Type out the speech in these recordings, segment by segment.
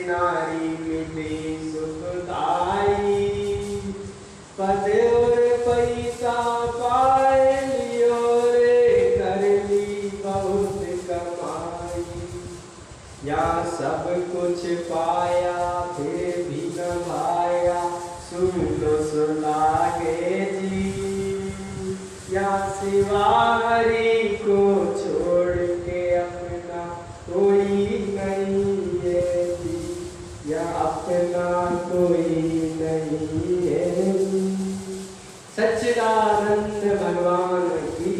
नारी मिले सुखदाई, पद और पैसा पाए लियो रे, कर ली बहुत कमाई। या सब कुछ पाया फिर भी न भाया, सुनो सुनागे जी। या सिवा हरि को छोड़ के अपना कोई नहीं है जी, या अपना कोई नहीं है। सच्चिदानंद भगवान की।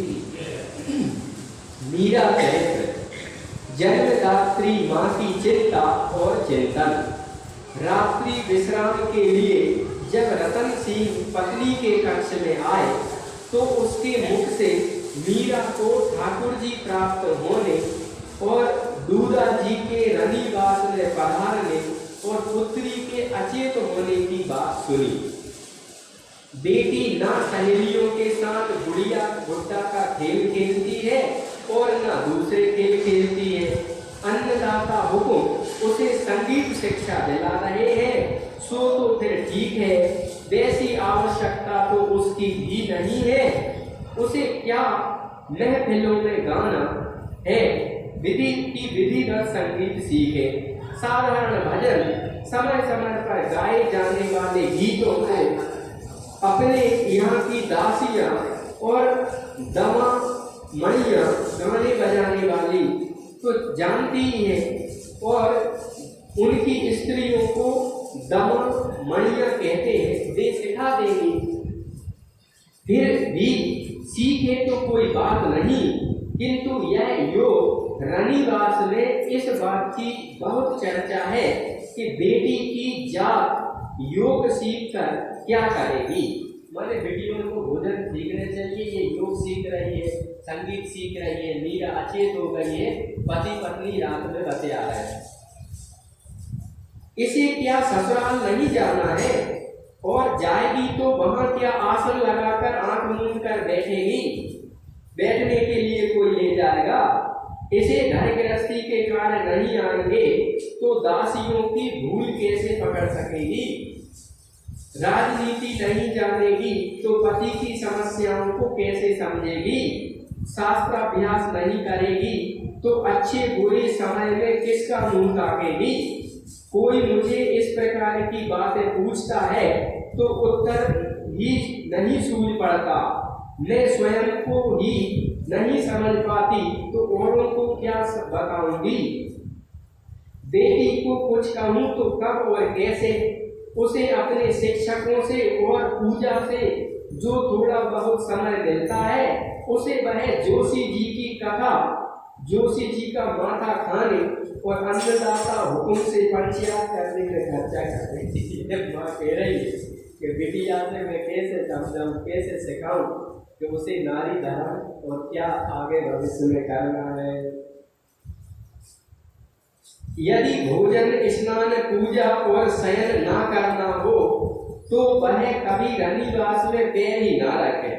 मीरा चरित्र। जन्मदात्री माँ की चिंता और चिंतन। रात्रि विश्राम के लिए जब रतन सिंह पत्नी के कक्ष में आए तो उसके मुख से मीरा को ठाकुर जी प्राप्त होने और दूधा जी के रनिवास में पधारने और पुत्री के अचेत होने की बात सुनी। बेटी ना सहेलियों के साथ गुड़िया गुड्डा का खेल खेलती है और ना दूसरे खेल खेलती है। अन्नदाता हुकुम उसे संगीत शिक्षा दिला रहे हैं, सो तो फिर ठीक है, वैसी आवश्यकता तो उसकी भी नहीं है। उसे क्या महफिलों में गाना है, विधिवत संगीत सीखे। साधारण भजन समय समय पर गाए जाने वाले गीतों को अपने यहाँ की दासियां और दमा मणियां गाने बजाने वाली तो जानती ही है, और उनकी स्त्रियों को दमा मणियां कहते हैं, वे सिखा देंगी। फिर भी सीखे तो कोई बात नहीं, किंतु यह योग रनिवास में इस बात की बहुत चर्चा है कि बेटी की जात योग सीखकर क्या करेगी। मैंने बेटियों को भोजन सीखने चाहिए, ये योग सीख रही है, संगीत सीख रही है, मीरा अचेत हो गई है, पति पत्नी रात में बते आ रहे हैं। इसे क्या ससुराल नहीं जाना है, और जाएगी तो वहां क्या आसन लगाकर आंख मूंद कर बैठेगी, बैठने के लिए कोई ले जाएगा। इसे घर गृहस्थी के कार्य नहीं आएंगे तो दासियों की भूल कैसे पकड़ सकेगी। राजनीति नहीं जानेगी तो पति की समस्याओं को कैसे समझेगी। शास्त्राभ्यास नहीं करेगी तो अच्छे बुरे समय में किसका मुंह ताकेगी। कोई मुझे इस प्रकार की बातें पूछता है तो उत्तर ही नहीं सूझ पड़ता। मैं स्वयं को ही नहीं समझ पाती तो औरों को क्या बताऊंगी। बेटी को कुछ कहूं तो कब और कैसे। उसे अपने शिक्षकों से और पूजा से जो थोड़ा बहुत समय मिलता है उसे वह जोशी जी की कथा, जोशी जी का माथा खाने और अन्नदाता हुकुम से पंचायत करने में खर्चा कर रही थी। माँ कह रही है कि बिटिया से मैं कैसे समझाऊं, कैसे सिखाऊं कि उसे नारी धर्म और क्या आगे भविष्य में करना है। यदि भोजन स्नान पूजा और शयन ना करना हो तो वह कभी रनिवास में पैर ही ना रखे।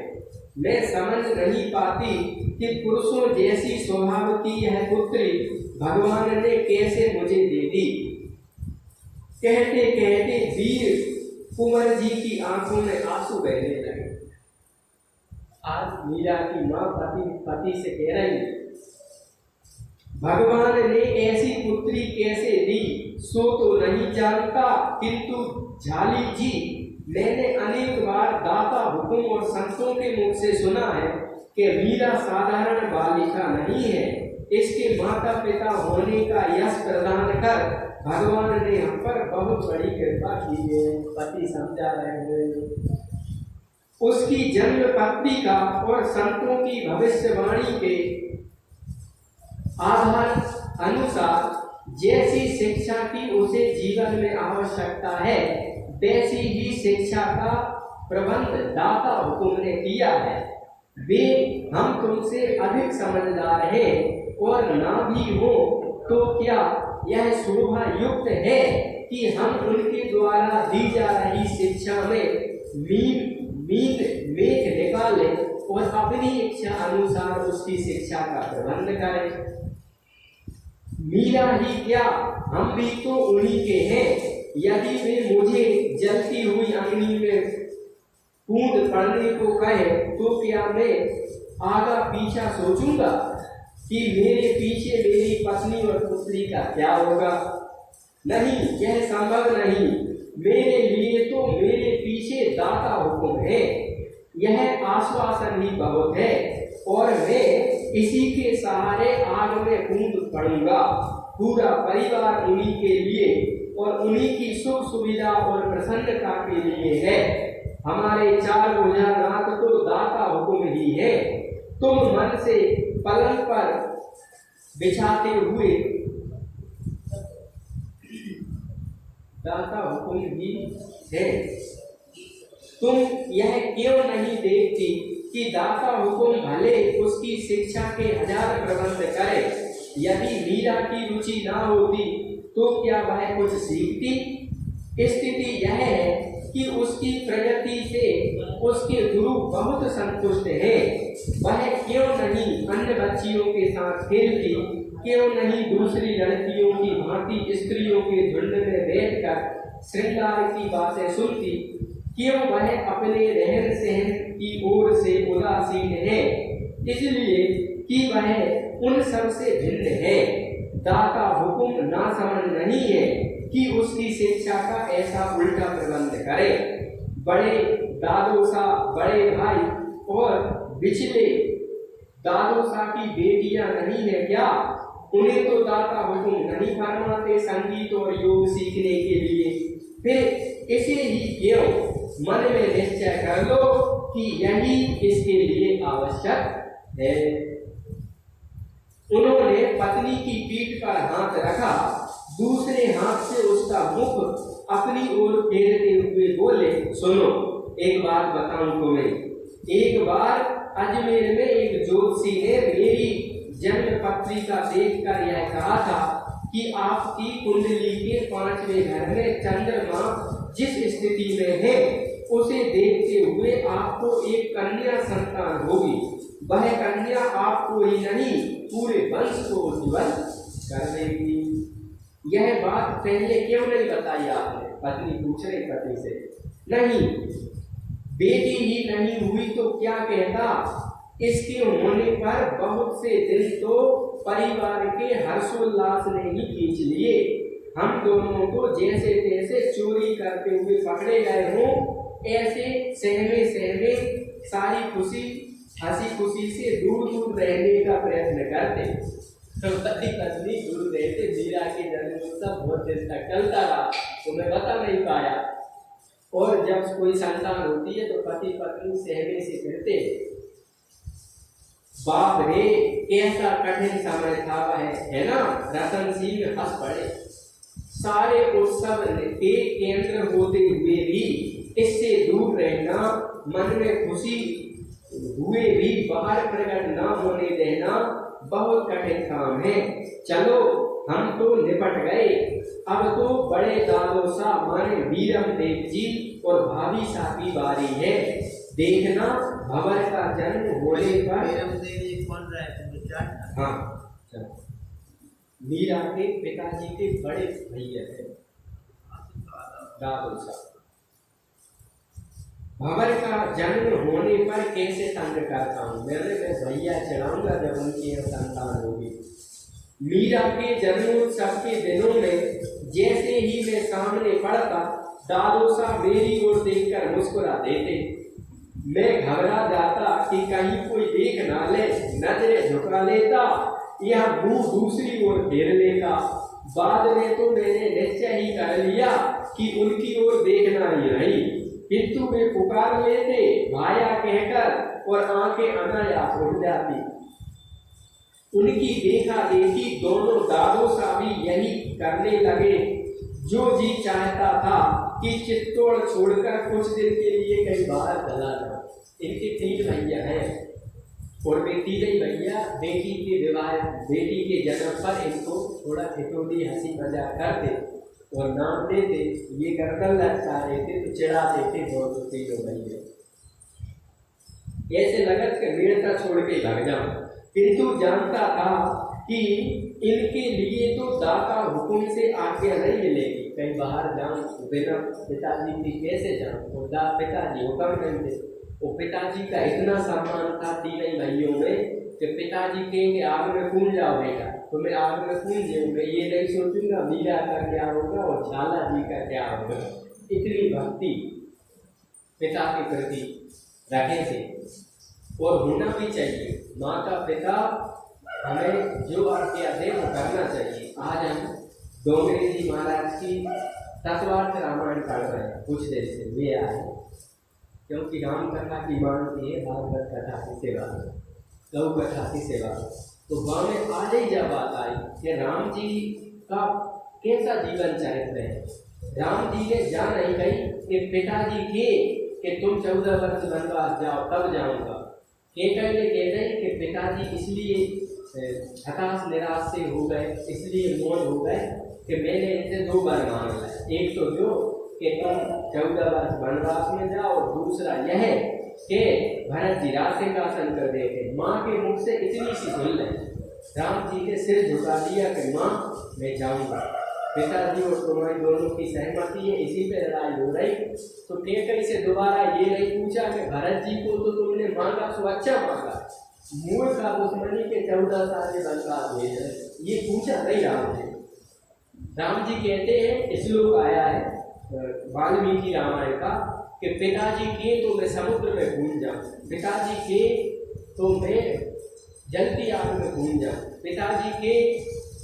मैं समझ नहीं पाती कि पुरुषों जैसी स्वभाव की यह पुत्री भगवान ने कैसे मुझे दे दी। कहते कहते वीर कुंवर जी की आंखों में आंसू बहने लगे। आज मीरा की माँ पति से कह रही है, भगवान ने ऐसी पुत्री कैसे दी सो तो नहीं जानता, किंतु झाली जी मैंने अनेक बार दाता हुकुम और संतों के मुख से सुना है कि मीरा साधारण बालिका नहीं है। इसके माता पिता होने का यश प्रदान कर भगवान ने हम पर बहुत बड़ी कृपा की है। पति समझा रहे हैं। उसकी जन्म पत्रिका और संतों की भविष्यवाणी के आधार अनुसार जैसी शिक्षा की उसे जीवन में आवश्यकता है वैसी ही शिक्षा का प्रबंध दाता हुकुम ने किया है। वे हम तुमसे अधिक समझदार हैं और ना भी हो तो क्या यह शोभा युक्त है कि हम उनके द्वारा दी जा रही शिक्षा में मेख निकालें और अपनी इच्छा अनुसार उसकी शिक्षा का प्रबंध करें। मीरा ही क्या, हम भी तो उन्हीं के हैं। यदि वे मुझे जलती हुई अग्नि में कूद पड़ने को कहे तो क्या मैं आगा पीछा सोचूंगा कि मेरे पीछे मेरी पत्नी और पुत्री का क्या होगा? नहीं, यह संभव नहीं। मेरे लिए तो मेरे पीछे दाता हुक्म है, यह आश्वासन ही बहुत है, और मैं इसी के सहारे आग में कूद पड़ूंगा। पूरा परिवार उन्हीं के लिए और उन्हीं की सुख सुविधा और प्रसन्नता के लिए है। हमारे चार भुजानाथ तो दाता हुक्म ही है। तुम मन से पलंग पर बिछाते हुए दाता हुक्म ही है। तुम यह क्यों नहीं देखती कि दाता हुक्म भले उसकी शिक्षा के 1000 प्रबंध करे, यदि मीरा की रुचि ना होती तो क्या वह कुछ सीखती? स्थिति यह है कि उसकी प्रगति से उसके गुरु बहुत संतुष्ट हैं। वह क्यों नहीं अन्य बच्चियों के साथ खेलती, क्यों नहीं दूसरी लड़कियों की भांति स्त्रियों के झुंड में बैठकर श्रृंगार की बातें सुनती, क्यों वह अपने रहन सहन की ओर से उदासीन है, इसलिए कि वह उन सब से भिन्न है। दाता हुक्म ना समझ नहीं है कि उसकी शिक्षा का ऐसा उल्टा प्रबंध करे। बड़े दादोसा बड़े भाई और बिछले दादोसा की बेटियां नहीं है क्या? उन्हें तो दाता हुक्म नहीं फरमाते संगीत और योग सीखने के लिए? फिर इसे ही क्यों मन में निश्चय कर लो कि यही इसके लिए आवश्यक है। उन्होंने पत्नी की पीठ पर हाथ रखा, दूसरे हाथ से उसका मुख अपनी ओर फेरते हुए बोले, सुनो, एक बात बताऊं तुम्हें। एक बार अजमेर में एक ज्योतिषी ने मेरी जन्म पत्रिका देखकर यह कहा था कि आपकी कुंडली के 5वें घर में चंद्रमा जिस स्थिति में है उसे देखते हुए आपको एक कन्या संतान होगी। वह कन्या आपको ही नहीं पूरे वंश को उज्ज्वल कर देगी। यह बात पहले क्यों नहीं बताई आपने? पत्नी पूछ रही पति से। नहीं, बेटी ही नहीं हुई तो क्या कहता? इसके होने पर बहुत से दिन तो परिवार के हर्षोल्लास ने ही खींच लिए। हम दोनों को जैसे तैसे चोरी करते हुए पकड़े गए हों, ऐसे सहमे सहमे सारी खुशी हंसी खुशी से दूर दूर रहने का प्रयत्न करते। तो पति पत्नी दूर रहते। मीरा के जन्मोत्सव बहुत दिन तक चलता रहा, तुम्हें बता नहीं पाया। और जब कोई संतान होती है तो पति पत्नी सहमे से फिरते। बाप रे, कैसा कठिन समय था वह, है ना? रतन सिंह हंस पड़े। सारे उत्सव के केंद्र होते हुए भी इससे दूर रहना, मन में खुशी हुए भी बाहर प्रकट न होने देना बहुत कठिन काम है। चलो, हम तो निपट गए। अब तो बड़े दादोसा माने वीरम देव जी और भाभी सा की बारी है। देखना, भंवर का जन्म होने पर हाँ, मीरा के पिताजी के बड़े भैया है दादोसा। भंवर का जन्म होने पर कैसे तंग करता हूँ मैं भैया चढ़ाऊंगा जब उनकी संतान होगी। मीरा के जन्मोत्सव के दिनों में जैसे ही मैं सामने पड़ता, दादोसा मेरी ओर देखकर मुस्कुरा देते। मैं घबरा जाता कि कहीं कोई देख ना ले, नजरें झुका लेता या मुंह दूसरी ओर फेर लेता। बाद में तो मैंने निश्चय ही कर लिया कि उनकी ओर देखना ही नहीं, किंतु वे पुकार लेते भाया कहकर और आंखें अनायास उठ जाती। उनकी देखा देखी दोनों दादोसा भी यही करने लगे। जो जी चाहता था कि चित्तौड़ छोड़कर कुछ दिन के लिए कहीं बाहर चला जाए। इनके 3 भैया हैं और वे तीनों भैया बेटी के विवाह, बेटी के जन्म पर इनको थोड़ा ठिठोली हंसी मजाक करते और नाम देते। ये गर्दन लटका देते तो चिढ़ा देते दोनों तीनों भैया। ऐसे लगत के वीरता छोड़ के भाग जाऊं, किंतु जानता था कि इनके लिए तो दाता हुकुम से आज्ञा नहीं मिलेगी, कहीं बाहर जाऊं बिना पिताजी की कैसे जाऊं, और पिताजी हुक्म नहीं दे। वो पिताजी का इतना सम्मान था तीन भाइयों में कि पिताजी कहेंगे आग में कूद जाओ बेटा, तो मैं आग में कूद जाऊँ, मैं ये नहीं सोचूंगा मीरा का क्या होगा और झाला जी का क्या होगा। इतनी भक्ति पिता के प्रति रखे थे और होना भी चाहिए। माता पिता हमें जो आज्ञा दे वो करना चाहिए। आज हम डोंगरे जी महाराज की तत्वार्थ रामायण पढ़ रहे हैं, कुछ देर से वे आए, क्योंकि राम कथा की मानती है, भागवत कथा की सेवा, गौ कथा की सेवा। तो गाँव में आज ही जब बात आई कि राम जी का कैसा जीवन चरित्र है। राम जी ने जा नहीं गई कि पिताजी के कि तुम 14 वर्ष वनवास जाओ तब जाऊंगा, कहते कि पिताजी इसलिए हताश निराश से हो गए, इसलिए मौन हो गए कि मैंने इनसे 2 बार मांगा है, एक तो जो कि तुम 14 वर्ष वनवास में जाओ, दूसरा यह कि भरत जी राज सिंहासन कर देते। माँ के मुख से इतनी सी सुन ले, राम जी ने सिर झुका दिया कि माँ मैं जाऊंगा। पिताजी और तुम्हारी दोनों की सहमति है, इसी पे लड़ाई हो रही। तो कैकई से दोबारा ये नहीं पूछा कि भरत जी को तो तुमने मांगा सो अच्छा मांगा, मूल का दुश्मनी के 14 साल के वनवास भेज रहे, ये पूछा नहीं राम जी। राम जी कहते हैं, श्लोक आया है वाल्मीकि रामायण का कि पिताजी के तो मैं समुद्र में घूम जाऊं, पिताजी के तो मैं जलती आग में घूम जाऊं, पिताजी के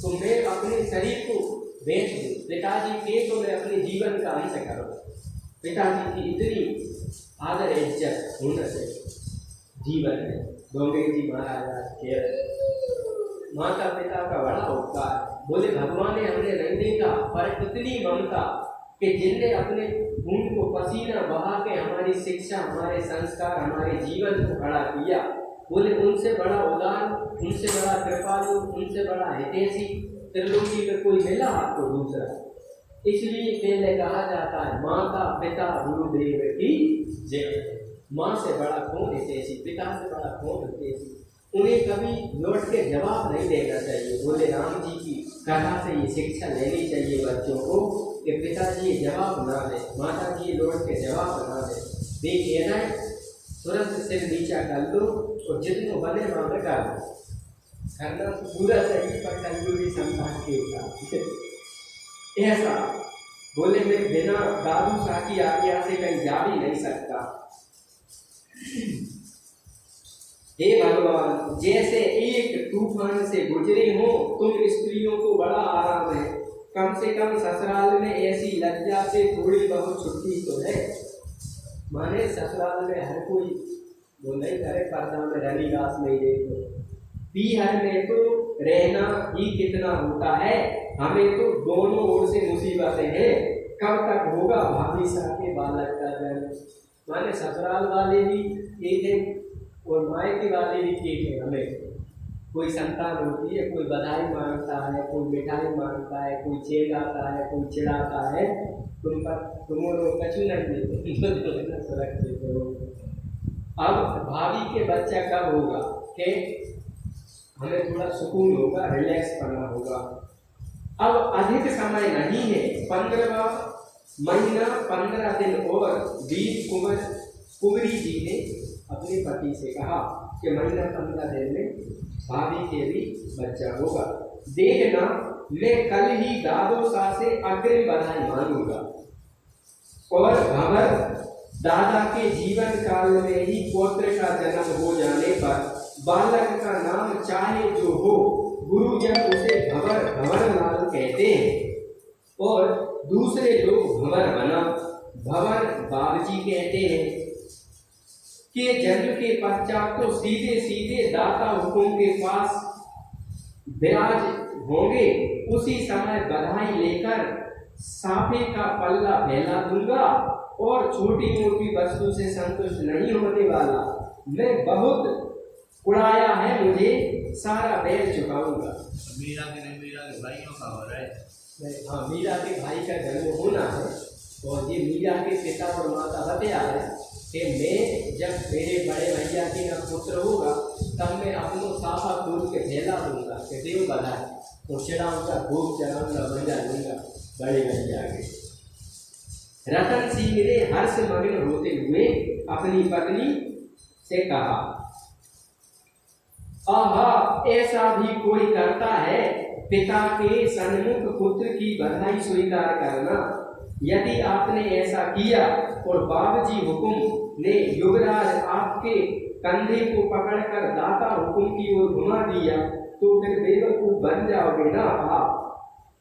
तो मैं अपने शरीर को बेच दूं, पिताजी के तो मैं अपने जीवन का अंत करूं। पिताजी की इतनी आदर इज्जत होना चाहिए जीवन में। डोंगरे जी महाराज के माता पिता का बड़ा उपकार, बोले भगवान ने हमने नहीं देखा पर इतनी ममता कि जिनने अपने खून को पसीना बहा के हमारी शिक्षा, हमारे संस्कार, हमारे जीवन को खड़ा किया, बोले उनसे बड़ा उदार, उनसे बड़ा कृपालु, उनसे बड़ा हितैषी त्रिलोकी में कोई मिला आपको दूसरा। इसलिए पहले कहा जाता है माता पिता गुरुदेव की जय। माँ से बड़ा कौन हितैषी, पिता से बड़ा कौन हितैषी, उन्हें कभी लौट के जवाब नहीं देना चाहिए। बोले राम जी की कथा से ये शिक्षा लेनी चाहिए बच्चों को कि पिताजी जवाब ना दे, माता जी लौट के जवाब ना दे, देखिए ना तुरंत सिर नीचा कर लो और जितने बने मांग कर लो, करना तो पूरा चाहिए पर कंजूरी संभाल के ऐसा। बोले मैं बिना दादू शाह की आज्ञा से कहीं जा भी नहीं सकता। हे भगवान, जैसे एक तूफान से गुजरे हो तुम स्त्रियों को बड़ा आराम है, कम से कम ससुराल में ऐसी लज्जा से थोड़ी बहुत छुट्टी तो है। माने ससुराल में हर कोई वो नहीं करे, पर्दा में रनिदास में देखो, पीहर में तो रहना ही कितना होता है, हमें तो दोनों ओर से मुसीबतें हैं, कब तक होगा भाभी साहब के बालक का जन्म। माने ससुराल वाले भी एक है और मायके वाले भी एक है। हमें कोई संतान होती है, कोई बधाई मांगता है, कोई मिठाई मांगता है, कोई चिढ़ाता है, कोई चिढ़ाता है, तुम पर तुम लोग कछु नहीं सुरक्षित हो। अब भाभी के बच्चा कब होगा कि हमें थोड़ा सुकून होगा, रिलैक्स करना होगा। अब अधिक समय नहीं है, 15वां महीना 15 दिन और वीर कुंवरी जी ने अपने पति से कहा कि महीना 15 दिन में भाभी के भी बच्चा होगा। देखना मैं कल ही दादो शाह से अग्रिम बधाई मांगूंगा और भंवर दादा के जीवन काल में ही पौत्र का जन्म हो जाने पर बालक का नाम चाहे जो हो, गुरुजन उसे भंवर लाल कहते हैं और दूसरे लोग भंवर बना भंवर बाबजी कहते हैं। कि जन्म के पश्चात तो सीधे सीधे दाता हुकुम के पास विराज होंगे, उसी समय बधाई लेकर साफे का पल्ला फैला दूंगा और छोटी मोटी वस्तु से संतुष्ट नहीं होने वाला। मैं बहुत उड़ाया है, मुझे सारा बैल चुकाऊंगा। मीरा के भाइयों का हो रहा है। हाँ, मीरा के भाई का जन्म होना है और ये मीरा के पिता और माता बतिया है कि मैं जब मेरे बड़े भैया की न पुत्र होगा तब मैं अपनों साफा खोल के फैला दूंगा कि देव बधाई और चढ़ाऊंगा, भोग चढ़ाऊंगा, मजा लूंगा बड़े भैया के। रतन सिंह ने हर्ष मग्न होते हुए अपनी पत्नी से कहा, आहा, ऐसा भी कोई करता है पिता के सन्मुख पुत्र की बधाई स्वीकार करना। यदि आपने ऐसा किया और बाबूजी हुकुम ने युवराज आपके कंधे को पकड़कर दाता हुकुम की ओर घुमा दिया तो फिर बेवकूफ बन जाओगे ना आप,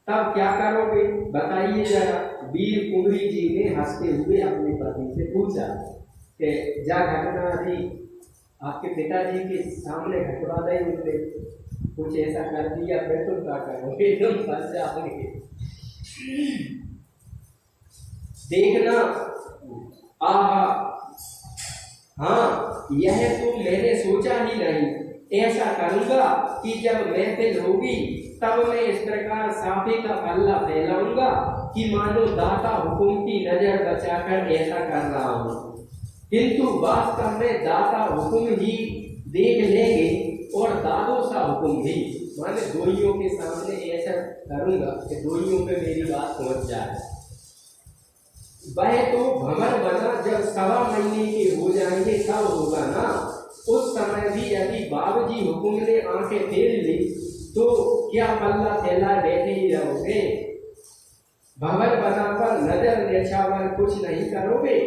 तब क्या करोगे बताइए जरा। वीर कुंवरी जी ने हंसते हुए अपनी पत्नी से पूछा कि जा घटना थी आपके पिताजी के सामने घटवा दे, उनने कुछ ऐसा कर दिया फिर तुम क्या करोगे, एकदम फंस जाओगे। देखना, आहा, हाँ, यह तो मैंने सोचा ही नहीं। ऐसा करूंगा कि जब महफिल होगी तब मैं इस प्रकार साफे का पल्ला फैलाऊंगा कि मानो दाता हुकुम की नजर बचाकर ऐसा कर रहा हूँ, किंतु वास्तव में दाता हुकुम ही देख लेंगे और दादो सा हुकुम भी। माने दोइयों के सामने ऐसा करूंगा कि दोइयों पे मेरी बात पहुंच जाए। वह तो भंवर बना जब 1.25 महीने के हो जाएंगे तब होगा ना। उस समय भी यदि बाबूजी हुकुम ने आंखें फेर ली तो क्या पल्ला फैला बैठे ही रहोगे? भंवर बना पर नजर न्यौछावर कुछ नहीं करोगे?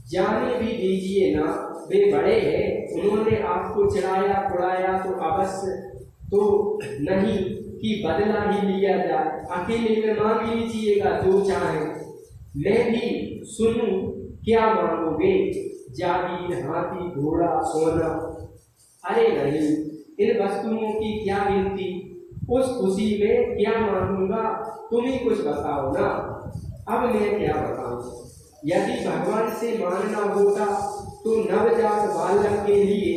जाने भी दीजिए ना, वे बड़े हैं, उन्होंने आपको चिढ़ाया पुड़ाया तो अवश्य तो नहीं कि बदला ही लिया जाए। अकेले में मांग लीजिएगा जो चाहे, मैं भी सुनूं क्या मांगोगे? जागीर, हाथी, घोड़ा, सोना? अरे नहीं, इन वस्तुओं की क्या गिनती, उस खुशी में क्या मांगूंगा, तुम ही कुछ बताओ ना। अब मैं क्या बताऊं? यदि भगवान से मांगना होता तो नवजात बालक के लिए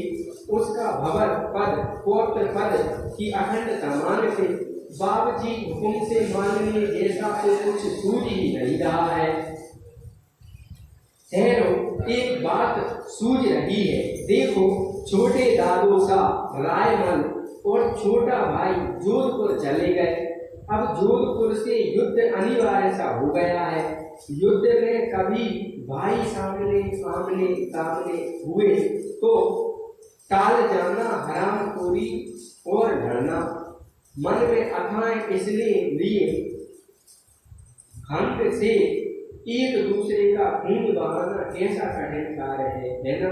उसका भवर पद, पौत्र पद की अखंडता मांगते। बाबूजी हुकुम से मांगने जैसा तो कुछ सूझ ही नहीं रहा है। ठहरो, एक बात सूझ रही है। देखो, छोटे दादो सा रायमल और छोटा भाई जोधपुर चले गए। अब जोधपुर से युद्ध अनिवार्य सा हो गया है। युद्ध में कभी भाई सामने सामने हुए तो टाल जाना हरामखोरी और लड़ना। मन में अथाह इसने लिए खंड से एक दूसरे का खून बहाना कैसा कठिन कार्य है ना?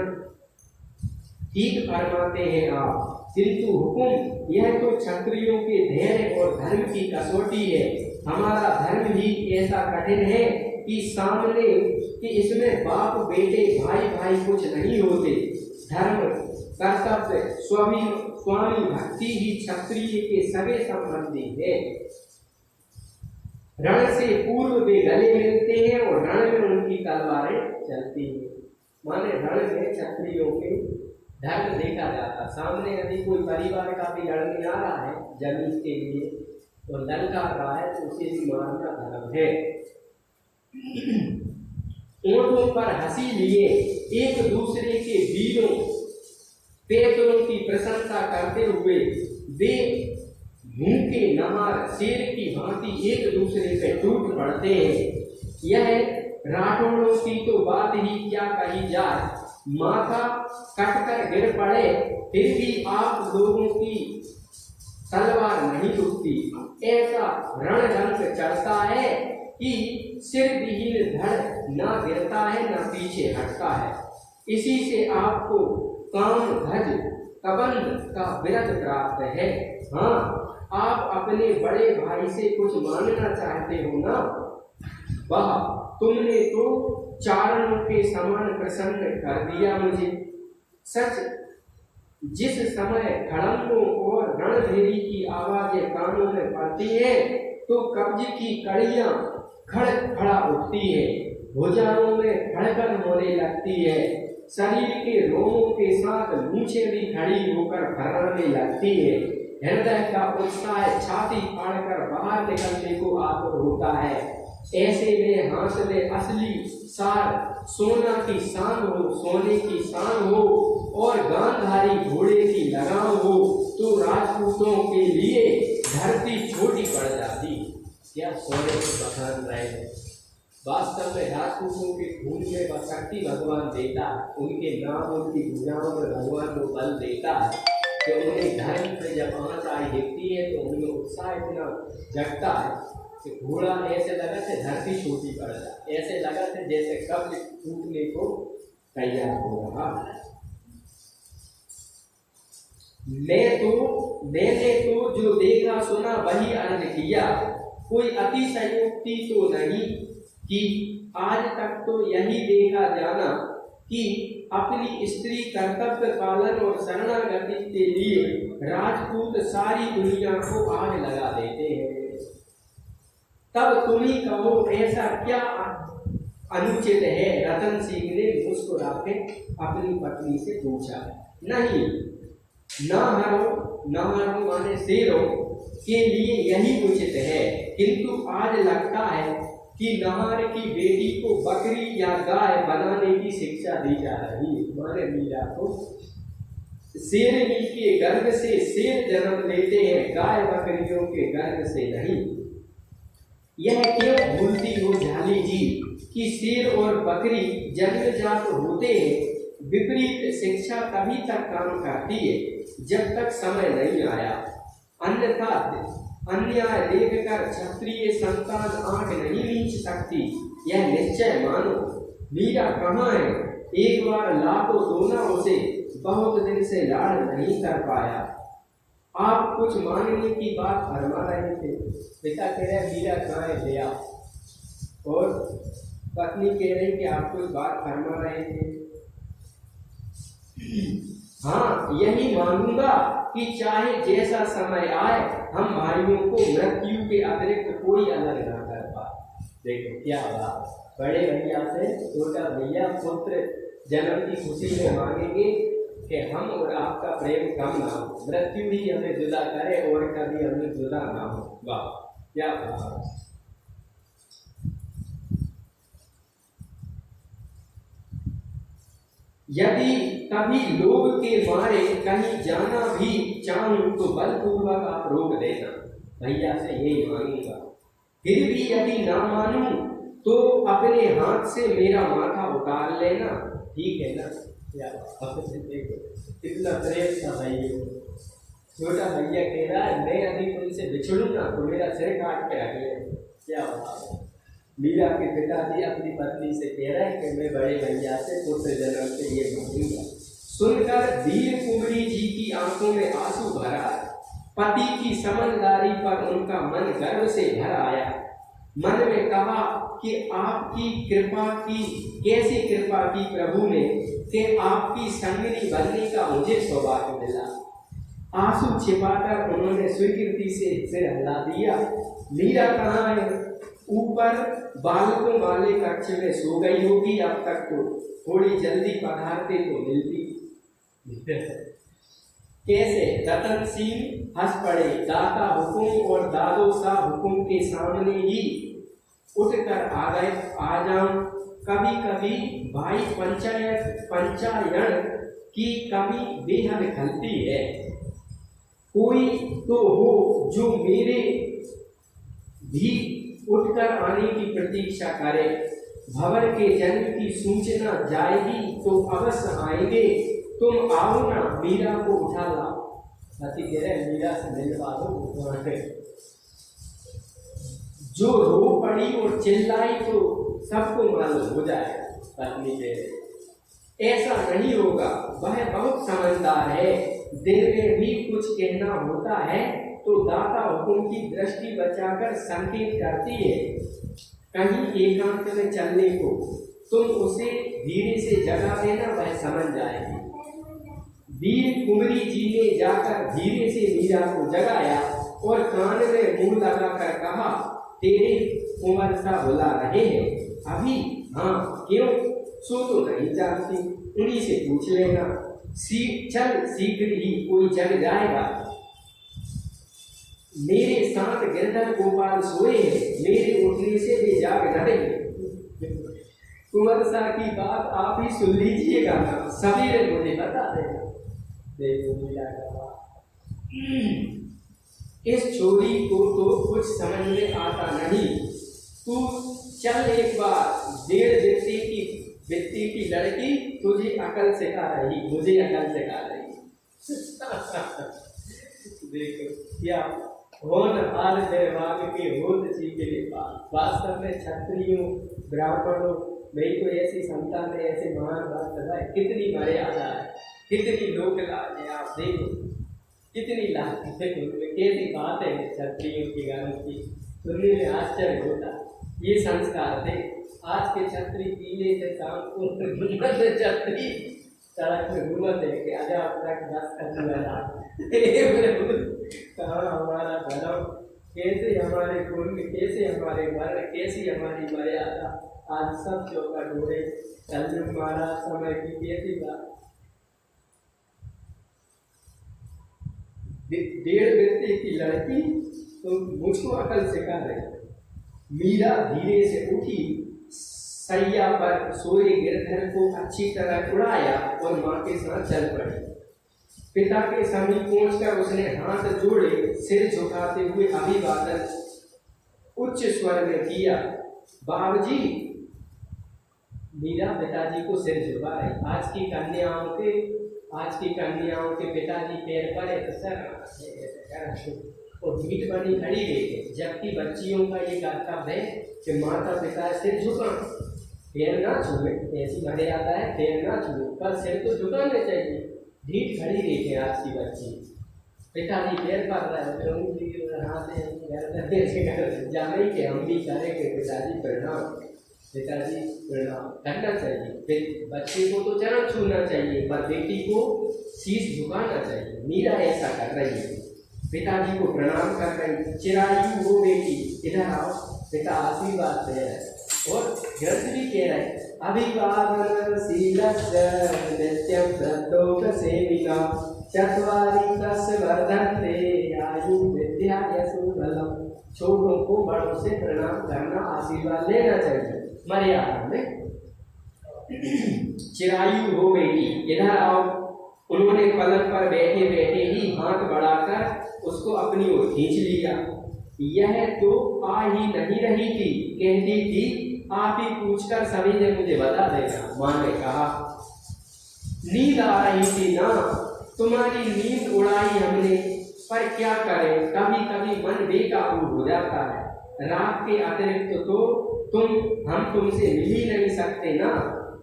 ठीक फरमाते हैं आप, किंतु हुकुम यह तो क्षत्रियों के धैर्य और धर्म की कसौटी है। हमारा धर्म ही ऐसा कठिन है कि सामने कि इसमें बाप बेटे भाई भाई कुछ नहीं होते। धर्म, कर्तव्य, स्वामी भक्ति ही क्षत्रिय के सगे संबंधी है। रण से पूर्व वे गले मिलते हैं और रण में उनकी तलवारें चलती हैं। माने रण में क्षत्रियों के धर्म देखा जाता। सामने यदि कोई परिवार का भी लड़ने आ रहा है जमीन के लिए और ललकार रहा है तो उसे भी मारना धर्म है। ओठों पर हंसी लिए एक दूसरे के वीरों पेतरों की प्रशंसा करते हुए वे भूखे नमार शेर की भांति एक दूसरे पे टूट पड़ते हैं। यह राठौड़ों की तो बात ही क्या कही जाए, माथा कटकर गिर पड़े फिर भी आप लोगों की तलवार नहीं उठती। ऐसा रणरंग चढ़ता है कि सिर विहीन धड़ ना गिरता है न पीछे हटता है। इसी से आपको काम धज कबंध का विरत प्राप्त है। हाँ, आप अपने बड़े भाई से कुछ मांगना चाहते हो ना? वह तुमने तो चारणों के समान प्रसन्न कर दिया मुझे। सच, जिस समय खड़ंगों और रणभेरी की आवाजें कानों में पड़ती है तो कब्ज की कड़ियां खड़क खड़ा उठती है, भुजाओं में धड़कन होने लगती है, शरीर के रोमों के साथ मूछें भी खड़ी होकर भर्राने लगती है। हृदय का उत्साह छाती फाड़कर बाहर निकलने को आतुर होता है। ऐसे में हाथ में असली सार सोना की शान हो, सोने की शान हो और गांधारी घोड़े की लगाम हो तो राजपूतों के लिए धरती छोटी पड़ जाती। क्या सोने को बखान रहे हैं। वास्तव में राजपूतों के खून में वह शक्ति भगवान देता है, उनके नाम उनकी भुजाओं में भगवान को बल देता है कि उन्हें धर्म पे जब आँच आई दिखती है तो उनमें उत्साह इतना जगता है कि घोड़ा ऐसे लगा थे धरती छोटी पड़ जाए, ऐसे लगा थे जैसे कब्र टूटने को तैयार हो रहा। मैंने तो जो देखा सुना वही अर्ज किया, कोई अतिशयोक्ति तो नहीं कि आज तक तो यही देखा जाना कि अपनी स्त्री कर्तव्य पालन और शरणागति के लिए राजपूत सारी दुनिया को आग लगा देते हैं। तब तुम ही कहो ऐसा क्या अनुचित है? रतन सिंह ने मुस्कुरा के अपनी पत्नी से पूछा। नहीं, न हरो माने शेरों के लिए यही उचित है, किंतु आज लगता है कि नहार की बेटी को बकरी या गाय बनाने की शिक्षा दी जा रही है। माने मीरा को शेरनी के गर्भ से शेर जन्म लेते हैं, गाय बकरियों के गर्भ से नहीं। यह क्यों भूलती हो झाली जी कि शेर और बकरी जन्मजात होते हैं। विपरीत शिक्षा तभी तक काम करती है जब तक समय नहीं आया, अन्यथा अन्याय देखकर क्षत्रिय संतान आंख नहीं मीच सकती, यह निश्चय मानो। मीरा कहाँ है? एक बार लाखों सोना उसे बहुत दिन से लाड़ नहीं कर पाया। आप कुछ मांगने की बात फरमा रहे थे। पिता कह रहे मीरा कहाँ है भैया, और पत्नी कह रही कि आप कुछ बात फरमा रहे थे। हाँ, यही मांगूंगा कि चाहे जैसा समय आए हम भाइयों को मृत्यु के अतिरिक्त कोई अलग ना कर पाए। देखो क्या बात, बड़े भैया से छोटा भैया पुत्र जन्म की खुशी में मांगेंगे कि हम और आपका प्रेम कम ना हो, मृत्यु ही हमें जुदा करे और कभी हमें जुदा ना हो। वाह क्या बात। यदि कभी लोग के मारे कहीं जाना भी चाहूं तो बलपूर्वक आप रोक देना। भैया से यही मांगूंगा। फिर भी यदि ना मानूं तो अपने हाथ से मेरा माथा उतार लेना, ठीक है ना? कितना प्रेम था भैया। छोटा भैया कह रहा है मैं अभी तुमसे बिछड़ूंगा तो मेरा सिर काट के रख लेना। क्या बात है। मीरा के पिताजी अपनी पत्नी से कह रहे हैं कि मैं बड़े भैया से पुत्र जन्म से ये मांगूंगा। सुनकर वीर कुंवरी जी की आंखों में आंसू भरा। पति की समझदारी पर उनका मन गर्व से भर आया। मन में कहा कि आपकी कृपा की, कैसी कृपा की प्रभु ने कि आपकी संगिनी बनने का मुझे सौभाग्य मिला। आंसू छिपाकर उन्होंने स्वीकृति से सिर हिला दिया। मीरा कहाँ है? ऊपर बालकों वाले कक्ष में सो गई होगी। अब तक तो थोड़ी जल्दी पधारते तो मिलती। कैसे? रतन सिंह हंस पड़े। दाता हुकुम और दादो साहब हुकुम के सामने ही उठकर आ जाऊं। कभी कभी भाई पंचायन की कमी बेहद खलती है। कोई तो हो जो मेरे भी उठकर आने की प्रतीक्षा करे। भंवर के जन्म की सूचना जाएगी तो अवश्य आएंगे। तुम आओ ना, मीरा को उठा लाओ। पति कह रहे मीरा से मिलवा दो। जो रो पड़ी और चिल्लाई तो सबको मालूम हो जाएगा। पत्नी कह रहे ऐसा नहीं होगा, वह बहुत समझदार है। दिल में भी कुछ कहना होता है तो दाता हुकुम की दृष्टि बचाकर संकेत करती है कहीं एकांत में चलने को। तुम उसे धीरे से जगा देना, वह समझ जाएगी। वीर कुंवरी जी ने जाकर धीरे से मीरा को जगाया और कान में मुंह लगाकर कहा, तेरे कुंवर सा बुला रहे हैं अभी? हाँ, क्यों? सो तो नहीं जानती, उन्हीं से पूछ लेना। चल शीघ्र ही कोई जग जाएगा। मेरे साथ गिरधर गोपाल सोए हैं, मेरे उठने से वे जाग रहेंगे। कुंवर सा की बात आप ही सुन लीजिएगा ना, सवेरे मुझे बता देना। देखो लीला का बात। इस छोरी को तो कुछ समझ में आता नहीं। तू चल एक बार, 1.5 बित्ती की लड़की तुझे अकल सिखा रही, मुझे अकल सिखा रही। देखो क्या होनहार निर्वाग के होत जी के नेपाल। वास्तव में क्षत्रियों ब्राह्मणों भाई तो ऐसी संतान है, ऐसे महान बात है, कितनी मर्यादा है, कितनी लोक लाज है। आप देखो कितनी लाज है, कैसी बात है क्षत्रियों की गानों की, सुनने में आश्चर्य होता। ये संस्कार थे आज के क्षत्रिय पीले से शाम को क्षत्रिय सड़क में घूमत है कि आजा तक बस करने वाला कहाँ हमारा धर्म, कैसे हमारे कुल, कैसे हमारे वर्ण, कैसी हमारी मर्यादा, आज सब चौका ढोरे चल महाराज समय की कैसी बात। 1.5 बित्ती की लड़की तो मुझको अकल सिखा रही। मीरा धीरे से उठी, सैया पर सोए गिरधर को अच्छी तरह उड़ाया और माँ के साथ चल पड़ी। पिता के समीप पहुंचकर उसने हाथ जोड़े, सिर झुकाते हुए अभिवादन उच्च स्वर में किया। बाबूजी, मीरा पिताजी को सिर झुका रही। आज की कन्याओं के पिताजी पैर पर है तो सर और मीट बनी खड़ी रही, जबकि बच्चियों का ये कर्तव्य है कि माता पिता सिर झुका, पैर ना छुए। ऐसी मर्यादा है, पैर ना छुए, पर सिर तो झुकाना चाहिए। ढीठ खड़ी रही है आज की बच्ची, पिताजी पैर पर जाने के हम भी करेंगे पिताजी प्रणाम, पिताजी प्रणाम करना चाहिए। फिर बच्चे को तो चरण छूना चाहिए, पर बेटी को शीश झुकाना चाहिए। मीरा ऐसा कर रही है, पिताजी को प्रणाम कर रही। चिरायु हो बेटी, इधर आओ, पिता आशीर्वाद दे रहे और ग्रंथ भी कह रहे अभिवादन शीलस्य नित्यं श्रद्धोक सेविका चत्वारि तस्य वर्धन्ते आयु विद्या यशो बलम। छोटों को बड़ों से प्रणाम करना, आशीर्वाद लेना चाहिए मर्यादा में। चिरायु हो बेटी, इधर आओ। उन्होंने पलंग पर बैठे बैठे ही हाथ बढ़ाकर उसको अपनी ओर खींच लिया। यह तो आ ही नहीं रही थी, कहती थी आप ही पूछकर सभी ने मुझे बता देगा। माँ ने कहा नींद आ रही थी ना, तुम्हारी नींद उड़ाई हमने, पर क्या करें, कभी कभी मन बेकाबू हो जाता है। रात के अतिरिक्त तो हम तुमसे मिल ही नहीं सकते ना।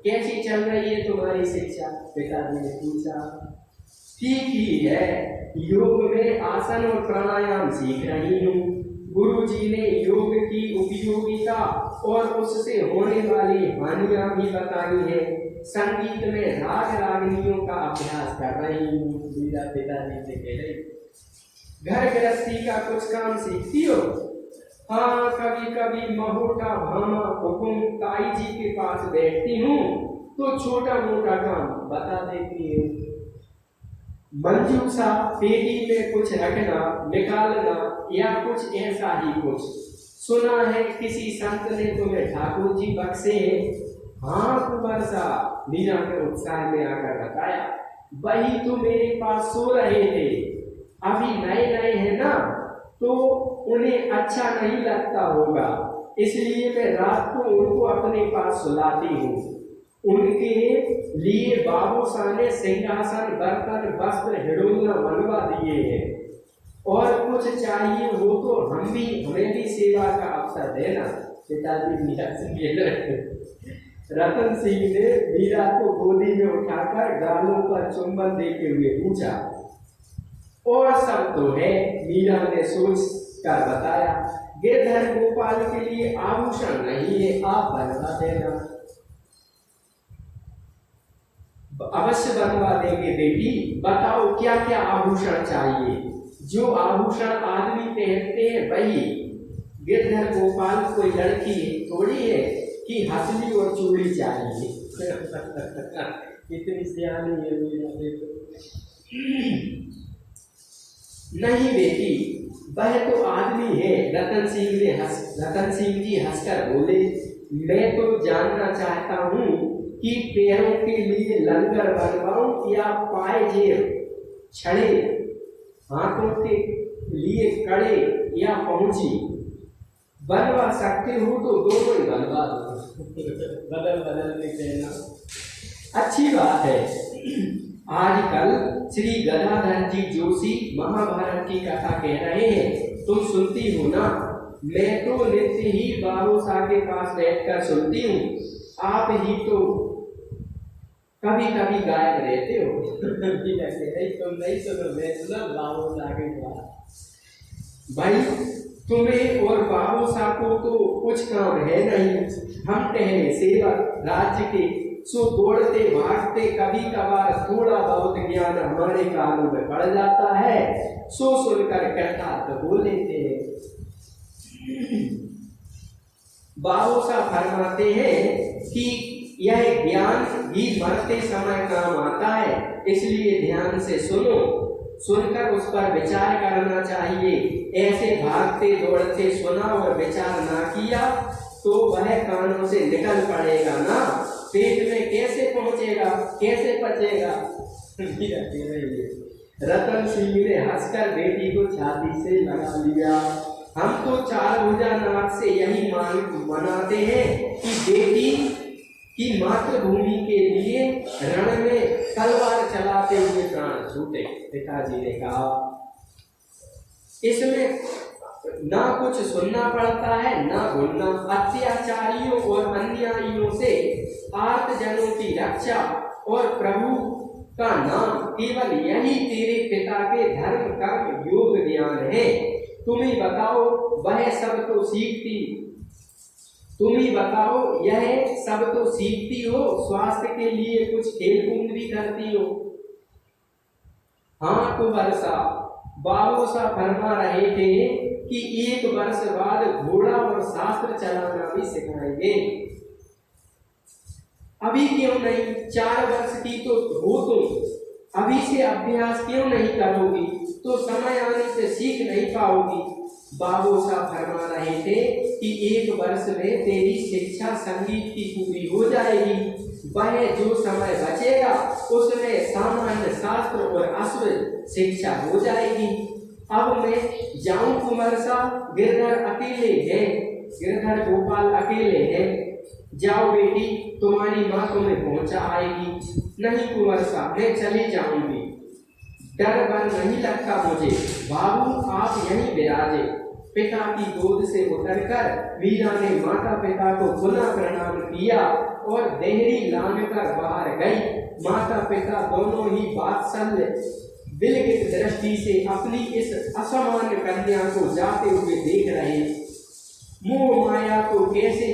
कैसी चल रही है तुम्हारी शिक्षा, पिताजी ने पूछा। ठीक ही है, योग में आसन और प्राणायाम सीख रही हूँ। गुरुजी ने योग की उपयोगिता और उससे होने वाली हानियां भी बताई है। संगीत में राग रागनियों का अभ्यास कर रही हूँ। मीरा पिताजी से कह रही, घर गृहस्थी का कुछ काम सीखती हो? हाँ, कभी कभी महोटा भामा हुकुम ताई जी के पास बैठती हूँ तो छोटा मोटा काम बता देती है। मंजू सा पेटी में कुछ रखना निकालना या कुछ ऐसा ही कुछ। सुना है किसी संत ने तुम्हें ठाकुर जी बख्शे हैं? हाँ कुंवर सा, मीरा के उत्साह में आकर बताया। वही तो मेरे पास सो रहे थे, अभी नए नए हैं ना, तो उन्हें अच्छा नहीं लगता होगा, इसलिए मैं रात को उनको अपने पास सुलाती हूँ। उनके लिए बाबूशाह ने सिंहासन बर्तन वस्त्र हिडोलना बनवा दिए हैं, और कुछ चाहिए हो तो हमें भी सेवा का अवसर देना। पिताजी मीरा से कह रहे। रतन सिंह ने मीरा को गोदी में उठाकर गालों पर चुंबन देते हुए पूछा, और सब तो है? मीरा ने सोच कर बताया, गिरधर गोपाल के लिए आभूषण नहीं है, आप बनवा देना। अवश्य बनवा देंगे बेटी, बताओ क्या क्या आभूषण चाहिए? जो आभूषण आदमी पहनते हैं वही। गिरधर गोपाल कोई लड़की थोड़ी है कि हंसली और चूड़ी चाहिए। कितनी सियानी है मीरा। नहीं बेटी, वह तो आदमी है। रतन सिंह जी हंसकर बोले, मैं तो जानना चाहता हूँ कि पैरों के लिए लंगर बनवाऊं या पायजेब छड़े, हाथों के लिए कड़े या पहुंची। बनवा सकते हो तो दोनों ही बनवा दो, बदल बदल के कहना। अच्छी बात है। आजकल श्री गदाधर जी जोशी महाभारत की कथा कह रहे हैं, तुम सुनती हो ना? मैं तो नित्य ही बाबू साहब के पास बैठकर सुनती हूँ, आप ही तो कभी कभी गायब रहते हो। तुम नहीं सुनो, मैं सुना बाबू साहब के पास। भाई तुम्हें और बाबू साहब को तो कुछ काम है नहीं, हम टहले सेवक राज्य के, सो दौड़ते भागते कभी कभार थोड़ा बहुत ज्ञान हमारे कानों में पड़ जाता है, सो सुनकर कहता तो बोल लेते हैं। बाबू साहब फरमाते हैं कि यह ज्ञान भी मरते समय काम आता है, इसलिए ध्यान से सुनो, सुनकर उस पर विचार करना चाहिए। ऐसे भागते दौड़ते सुना और विचार ना किया तो वह कानों से निकल पड़ेगा ना, पेट में कैसे पहुंचेगा, कैसे पचेगा। रतन सिंह ने हंसकर बेटी को छाती से लगा लिया। हम तो चार भुजा नाथ से यही मनाते हैं कि बेटी की मातृभूमि के लिए रण में तलवार चलाते हुए प्राण छूटे। पिताजी ने कहा, इसमें ना कुछ सुनना पड़ता है ना भूलना। अत्याचारियों और अन्यायियों से आर्तजनों की रक्षा और प्रभु का नाम, केवल यही तेरे पिता के धर्म कर्म योग ज्ञान है। तुम ही बताओ वह सब तो सीखती, तुम ही बताओ यह सब तो सीखती हो, स्वास्थ्य के लिए कुछ खेल कूद भी करती हो। हाँ कुंवर साहब, बाबू साहब फरमा रहे थे कि 1 वर्ष बाद घोड़ा और शास्त्र चलाना भी सिखाएंगे। अभी क्यों नहीं? 4 वर्ष की तो हो तुम, अभी से अभ्यास क्यों नहीं करोगी तो समय आने से सीख नहीं पाओगी। बाबू साहब फरमा रहे थे कि 1 वर्ष में तेरी शिक्षा संगीत की पूरी हो जाएगी। वह जो समय बचेगा उसमें सामान्य शास्त्र और अश्व शिक्षा हो जाएगी। अब मैं जाऊं कुंवर साहब? गिरधर अकेले हैं, गिरधर गोपाल अकेले हैं। जाओ बेटी, तुम्हारी माँ तुम्हें पहुंचा आएगी। नहीं कुंवर साहब, मैं चली जाऊंगी, डर बर नहीं लगता मुझे। बाबू आप यहीं विराजे। पिता की गोद से उतरकर मीरा ने माता पिता को पुनः प्रणाम किया और देहरी लांघकर बाहर गई। माता पिता दोनों ही वात्सल्य विलगित दृष्टि से अपनी इस असामान्य कन्या को जाते हुए देख रहे। मोह माया तो कैसे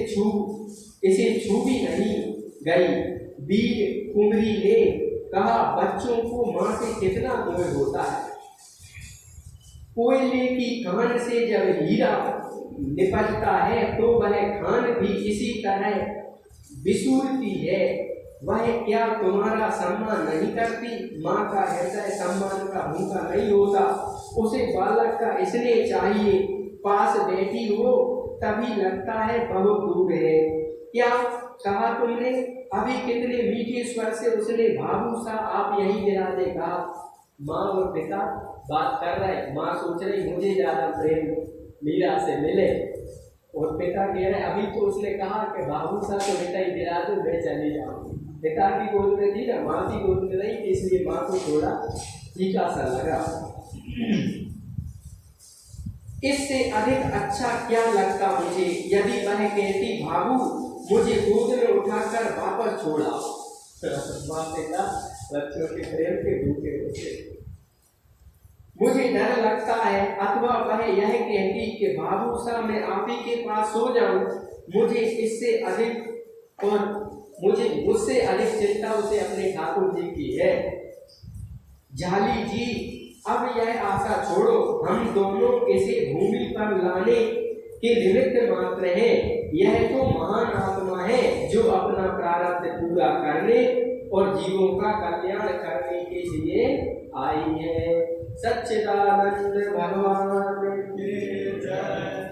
इसे छू भी नहीं गई। वीर कुंवरी ने कहा, बच्चों को मां से कितना मोह होता है। कोयले की खान से जब हीरा निपटता है तो वह खान भी इसी तरह बिसूरती है। वह क्या तुम्हारा सम्मान नहीं करती? माँ का हृदय सम्मान का भूखा नहीं होता, उसे बालक का स्नेह चाहिए। पास बैठी हो तभी लगता है बहुत दूर है। क्या कहा तुमने? अभी कितने मीठे स्वर से उसने बाबू सा आप यहीं विराजे कहा। माँ और पिता बात कर रहे, माँ सोच रही मुझे ज्यादा प्रेम मीरा से मिले, और पिता कह रहे अभी तो उसने कहा कि बाबू सा तो बेटा ही विराजे, मैं चली जाऊंगी। पिता की गोद में थी ना, माँ की गोद में नहीं, इसलिए माँ को थोड़ा फीका सा लगा। इससे अधिक अच्छा क्या लगता मुझे यदि वह कहती, बाबू मुझे गोद में उठाकर वापस छोड़ा। माँ पिता बच्चों के प्रेम के भूखे होते। मुझे डर लगता है, अथवा वह यह कहती कि बाबू साहब मैं आप ही के पास सो जाऊं। मुझे इससे अधिक और मुझसे अधिक चिंता उसे अपने ठाकुर जी की है। झाली जी अब यह आशा छोड़ो, हम दोनों इसे भूमि पर लाने के निमित्त मात्र हैं। यह तो महान आत्मा है जो अपना प्रारब्ध पूरा करने और जीवों का कल्याण करने के लिए आई है। सच्चिदानंद भगवान की जय।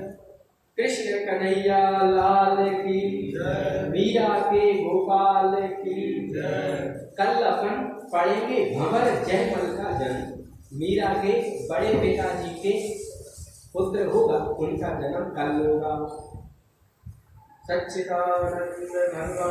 कृष्ण कन्हैया लाल की जय। मीरा के गोपाल की जय। कल अपन पढ़ेंगे भंवर जयमल का जन्म। मीरा के बड़े पिताजी के पुत्र होगा, उनका जन्म कल होगा। सच्चिदानंद भगवान